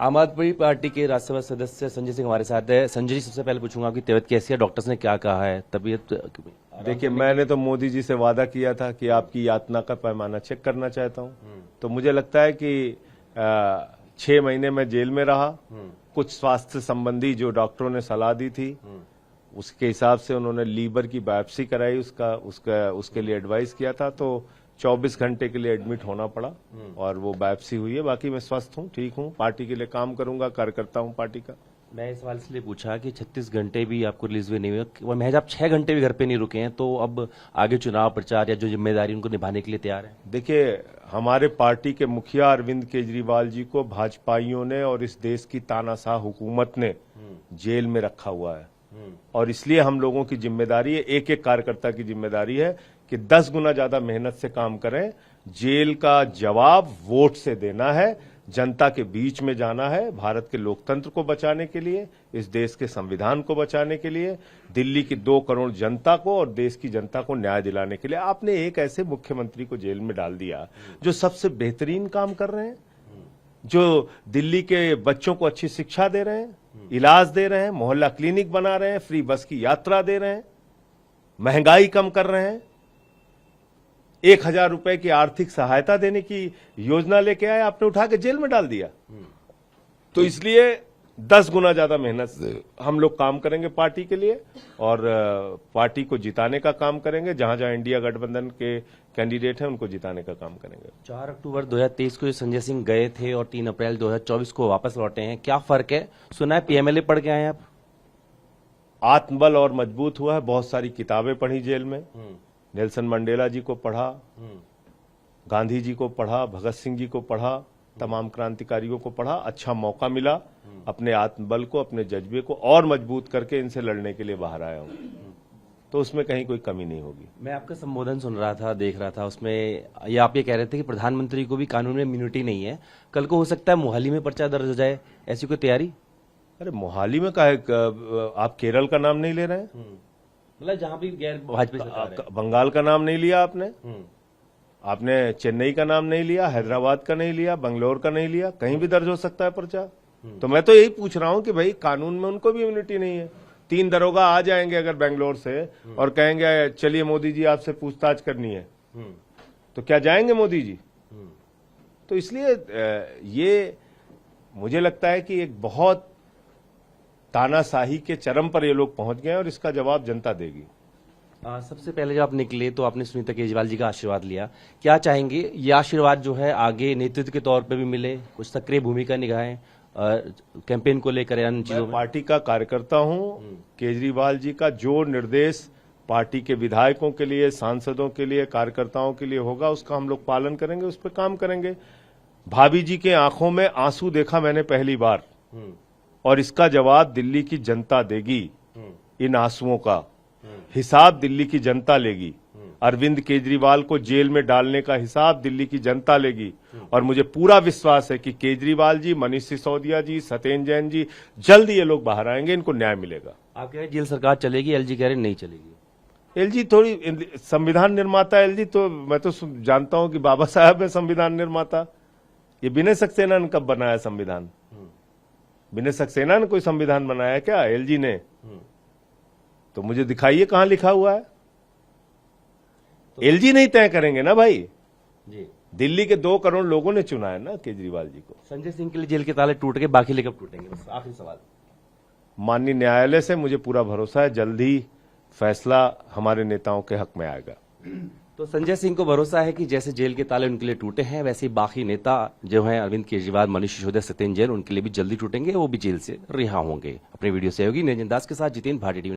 आम आदमी पार्टी के राज्यसभा सदस्य संजय सिंह हमारे साथ है। संजय जी, सबसे पहले पूछूंगा आपकी तबीयत कैसी है, डॉक्टर्स ने क्या कहा है? तबीयत देखिए, मैंने तो मोदी जी से वादा किया था कि आपकी यातना का पैमाना चेक करना चाहता हूं। तो मुझे लगता है कि 6 महीने में जेल में रहा। कुछ स्वास्थ्य संबंधी जो डॉक्टरों ने सलाह दी थी उसके हिसाब से उन्होंने लीवर की बायोप्सी कराई, उसके लिए एडवाइस किया था। तो 24 घंटे के लिए एडमिट होना पड़ा और वो बायोप्सी हुई है। बाकी मैं स्वस्थ हूँ, ठीक हूँ, पार्टी के लिए काम करूंगा, कार्यकर्ता हूँ पार्टी का। मैं इस सवाल इसलिए पूछा कि 36 घंटे भी आपको रिलीज हुए नहीं हुए और महज आप 6 घंटे भी घर पे नहीं रुके हैं, तो अब आगे चुनाव प्रचार या जो जिम्मेदारी उनको निभाने के लिए तैयार है? देखिए, हमारे पार्टी के मुखिया अरविंद केजरीवाल जी को भाजपाइयों ने और इस देश की तानाशाह हुकूमत ने जेल में रखा हुआ है और इसलिए हम लोगों की जिम्मेदारी है, एक एक कार्यकर्ता की जिम्मेदारी है कि 10 गुना ज्यादा मेहनत से काम करें। जेल का जवाब वोट से देना है, जनता के बीच में जाना है, भारत के लोकतंत्र को बचाने के लिए, इस देश के संविधान को बचाने के लिए, दिल्ली की 2 करोड़ जनता को और देश की जनता को न्याय दिलाने के लिए। आपने एक ऐसे मुख्यमंत्री को जेल में डाल दिया जो सबसे बेहतरीन काम कर रहे हैं, जो दिल्ली के बच्चों को अच्छी शिक्षा दे रहे हैं, इलाज दे रहे हैं, मोहल्ला क्लिनिक बना रहे हैं, फ्री बस की यात्रा दे रहे हैं, महंगाई कम कर रहे हैं, 1000 रुपए की आर्थिक सहायता देने की योजना लेके आए, आपने उठा के जेल में डाल दिया। तो इसलिए 10 गुना ज्यादा मेहनत से हम लोग काम करेंगे पार्टी के लिए और पार्टी को जिताने का काम करेंगे। जहां जहां इंडिया गठबंधन के कैंडिडेट हैं उनको जिताने का काम करेंगे। 4 अक्टूबर 2023 को संजय सिंह गए थे और 3 अप्रैल 2024 को वापस लौटे हैं, क्या फर्क है? सुना है पीएमएलए पढ़ के आए हैं आप। आत्मबल और मजबूत हुआ है। बहुत सारी किताबें पढ़ी जेल में, नेल्सन मंडेला जी को पढ़ा, गांधी जी को पढ़ा, भगत सिंह जी को पढ़ा, तमाम क्रांतिकारियों को पढ़ा। अच्छा मौका मिला, अपने आत्मबल को, अपने जज्बे को और मजबूत करके इनसे लड़ने के लिए बाहर आया हूं। तो उसमें कहीं कोई कमी नहीं होगी। मैं आपका संबोधन सुन रहा था, देख रहा था, उसमें ये आप ये कह रहे थे कि प्रधानमंत्री को भी कानून में इम्यूनिटी नहीं है, कल को हो सकता है मोहाली में पर्चा दर्ज हो जाए, ऐसी कोई तैयारी? अरे मोहाली में काहे, आप केरल का नाम नहीं ले रहे हैं? मतलब जहां भी गैर भाजपा सरकार है। बंगाल का नाम नहीं लिया आपने, आपने चेन्नई का नाम नहीं लिया, हैदराबाद का नहीं लिया, बंगलोर का नहीं लिया, कहीं भी दर्ज हो सकता है पर्चा। तो मैं तो यही पूछ रहा हूं कि भाई कानून में उनको भी इम्यूनिटी नहीं है। 3 दरोगा आ जाएंगे अगर बेंगलोर से और कहेंगे चलिए मोदी जी आपसे पूछताछ करनी है, तो क्या जाएंगे मोदी जी? तो इसलिए ये मुझे लगता है कि एक बहुत तानाशाही के चरम पर ये लोग पहुंच गए और इसका जवाब जनता देगी। सबसे पहले जब आप निकले तो आपने सुनीता केजरीवाल जी का आशीर्वाद लिया, क्या चाहेंगे ये आशीर्वाद जो है आगे नेतृत्व के तौर पे भी मिले, कुछ सक्रिय भूमिका निभाएं कैंपेन को लेकर, अन्य चीजों में? पार्टी का कार्यकर्ता हूं, केजरीवाल जी का जो निर्देश पार्टी के विधायकों के लिए, सांसदों के लिए, कार्यकर्ताओं के लिए होगा उसका हम लोग पालन करेंगे, उस पर काम करेंगे। भाभी जी के आंखों में आंसू देखा मैंने पहली बार और इसका जवाब दिल्ली की जनता देगी। इन आंसुओं का हिसाब दिल्ली की जनता लेगी। अरविंद केजरीवाल को जेल में डालने का हिसाब दिल्ली की जनता लेगी और मुझे पूरा विश्वास है कि केजरीवाल जी, मनीष सिसोदिया जी, सत्येंद्र जैन जी, जल्द ये लोग बाहर आएंगे, इनको न्याय मिलेगा। आप कह रहे जेल सरकार चलेगी, एलजी कह रहे नहीं चलेगी। एलजी थोड़ी, संविधान निर्माता एलजी, तो मैं तो जानता हूं कि बाबा साहब है संविधान निर्माता। ये विनय सक्सेना ने कब बनाया संविधान? विनय सक्सेना ने कोई संविधान बनाया क्या? एलजी ने? तो मुझे दिखाइए कहां लिखा हुआ है। तो एलजी नहीं तय करेंगे ना भाई जी। दिल्ली के 2 करोड़ लोगों ने चुना है ना केजरीवाल जी को। संजय सिंह के लिए जेल के ताले टूट गए, बाकी लिए कब टूटेंगे? बस आखिरी सवाल। माननीय न्यायालय से मुझे पूरा भरोसा है, जल्द ही फैसला हमारे नेताओं के हक में आएगा। तो संजय सिंह को भरोसा है कि जैसे जेल के ताले उनके लिए टूटे हैं, वैसे ही बाकी नेता जो हैं अरविंद केजरीवाल, मनीष सिसोदिया, सत्येंद्र जैन, उनके लिए भी जल्दी टूटेंगे, वो भी जेल से रिहा होंगे। अपने वीडियो सहयोगी निरंजन दास के साथ जितेंद्र भाटी।